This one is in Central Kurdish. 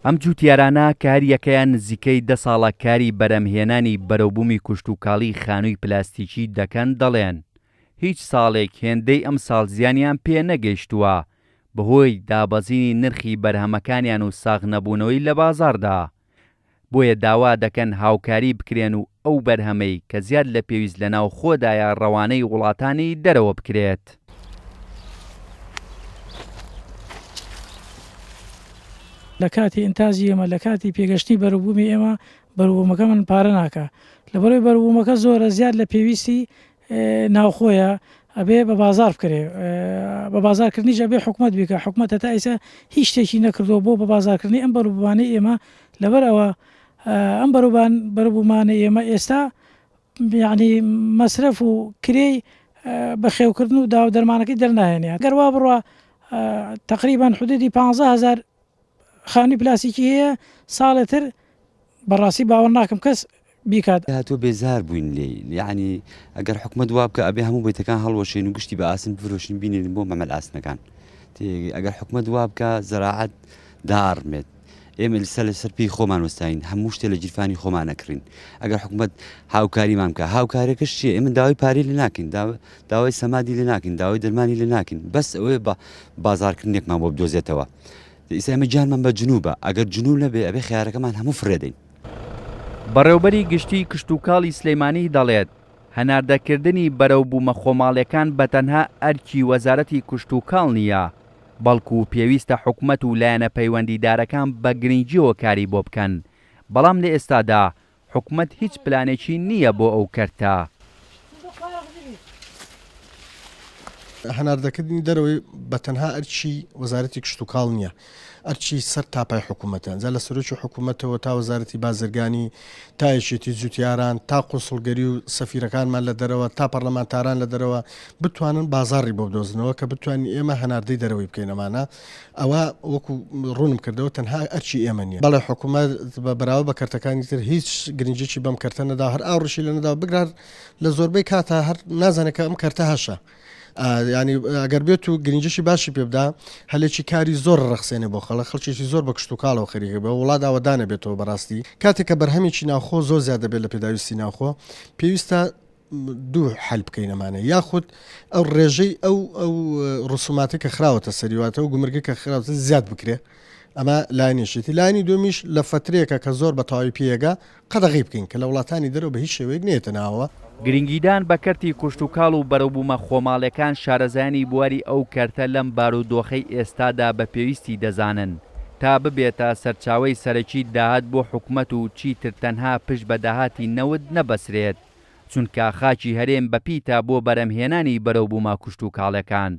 ئەم جوتیارانە کە هەر یەکەیان نزیکەی 10 ساڵە کاری بەرەمهێنانی بەرەوبوومی کوشتوکاڵی خانووی پلاستیکی دەکەن دەڵێن هیچ ساڵێک هێندەی ئەم ساڵ زیانیان پێ نەگەیشتووە بەهۆی دابەزینی نرخی بەرهەمەکانیان و ساغ نەبوونەوەی لە بازاڕدا. بۆیە داوا دەکەن هاوکاری بکرێن و ئەو بەرهەمەی کە زیاد لە پێویست لە ناو خۆدایە ڕەوانەی وڵاتانی دەرەوە بکرێت. لە کاتی ئینتاجی ئێمە لە کاتی پێگەشتی بەرەوبوومی ئێمە بەرەوبوومەکە من پارە ناکە لەبەرەوەی بەرەوبوومەکە زۆرە زیاد لە پێویستی ناوخۆیە ئەبێ بە بازار بکرێ بە بازارکردنیش ئەبێ حکومت بیکە حکومەتە تا ئێستا هیچ شتێکی نەکردەوە بۆ بە بازارکردنی ئەم بەرەوبوومانەی ئێمە لەبەرەوە ئەم بەرەوبوومانە ئێمە ئێستا یعنی مەسرف و کرێی بەخێوکردن و داو دەرمانەکەی دەرناهێنێ گەروا بڕوە تقریبان حدودی 15,000 خانووی پلاستیکی هەیە ساڵێتر بەڕاستی باوەڕ ناکەم کەس بیکات هاتووە بێزار بووین لێ یعنی ئەگەر حکومت وا بکە ئەبێ هەموو بێتەکان هەڵوەشێن و گشتی بە ئاسن بفرۆشین بینێن بۆ مەمەل ئاسنەکان ئەگەر حکومت وا بکە زەراعەت داڕمێت ئێمە لەسەر پێی خۆمان وەستاین هەموو شتێ لە جیرفانی خۆمان نەکڕین ئەگەر حکومت هاوکاریمان بکە هاوکارێکەش چیە ئێمە داوای پارەی لێ ناکەین داوای سەمادی لێ ناکەین داوای دەرمانی لێ ناکەین بەس ئەوەیە بە بازارکردنێکمان بۆ بدۆزێتەوە ئێستا ئێمە جانمان بە جنوبە ئەگەر جنوب نەبێ ئەبێ خیارەکەمان هەموو فرێدەین. بەڕێوەبەری گشتی کشتوکاڵی سلەیمانی دەڵێت هەناردەکردنی بەرەوبوومە خۆماڵیەکان بەتەنها ئەرکی وەزارەتی کشتوکاڵ نییە بەڵکو و پێویستە حکومەت و لایەنە پەیوەندیدارەکان بە گرنگیەوە کاری بۆ بکەن بەڵام لە ئێستادا حکومەت هیچ پلانێکی نییە بۆ ئەو کەرتە. هەناردەکردنی دەرەوەی بەتەنها ئەرچی وەزارەتی کشتوکاڵ نییە ئەرچی سەر تاپای حکوومەتە جا لە سەرۆکی حکوومەتەوە تا وەزارەتی بازرگانی تا یەکێتی جوتیاران تا قوسڵگەری و سەفیرەکانمان لە دەرەوە تا پەرلەمانتاران لە دەرەوە بتوانن بازاڕی بۆ بدۆزنەوە کە بتوانین ئێمە هەناردەی دەرەوەی بکەینەمانە ئەوە وەکو ڕوونم کردەوە تەنها ئەرچی ئێمە نیە بەڵێ حکوومەت بە بەراوە بە کەرتەکانی تر هیچ گرنگێکی بەم کەرتە نەدا هەر ئاوڕشی لە نەدا بگرار لە زۆربەی کاتە هەر نازانێت کە ئەم کەرتە هەشە ینی ئەگەر بێت و گرنگشی باشی پێبدا هەلێکی کاری زۆر ڕخسێنێ بۆ خەڵک خەڵکیی زۆر بە کشتتوکاڵەوە خەریکە بە وڵات داوەدانە بێتەوە بەڕاستی کاتێک کە بەرهەمێکی ناوخۆ زۆر زیاد دەبێت لە پێداویستی ناوخۆ پێویستە دوو حل بکەینەمانە یاخود ئەو ڕێژەی ئەو ڕسوماتی کە خراوەتە سەریواتە و گومرگی کە خراوەتە زیاد بکرێ ئەمە لایەنێشێتی لایانی دومیش لە فترێکە کە زۆر بە تەواوی پێگا قەدەغی بکەین کە لە وڵاتانی دەرەوە بە هیچ شێوەیەک نێتە ناوە گرنگیدان بە کەرتی کوشتوکاڵ و بەرەوبوومە خۆماڵیەکان شارەزانی بواری ئەو کەرتە لەم بارودۆخەی ئێستادا بە پێویستی دەزانن تا ببێتە سەرچاوەی سەرەکی داهات بۆ حکومەت و چیتر تەنها پشت بە داهاتی نەود نەبەسرێت چونکە خاچی هەرێم بەپیتە بۆ بەرەمهێنانی بەرەوبوومە کوشتوکاڵەکان.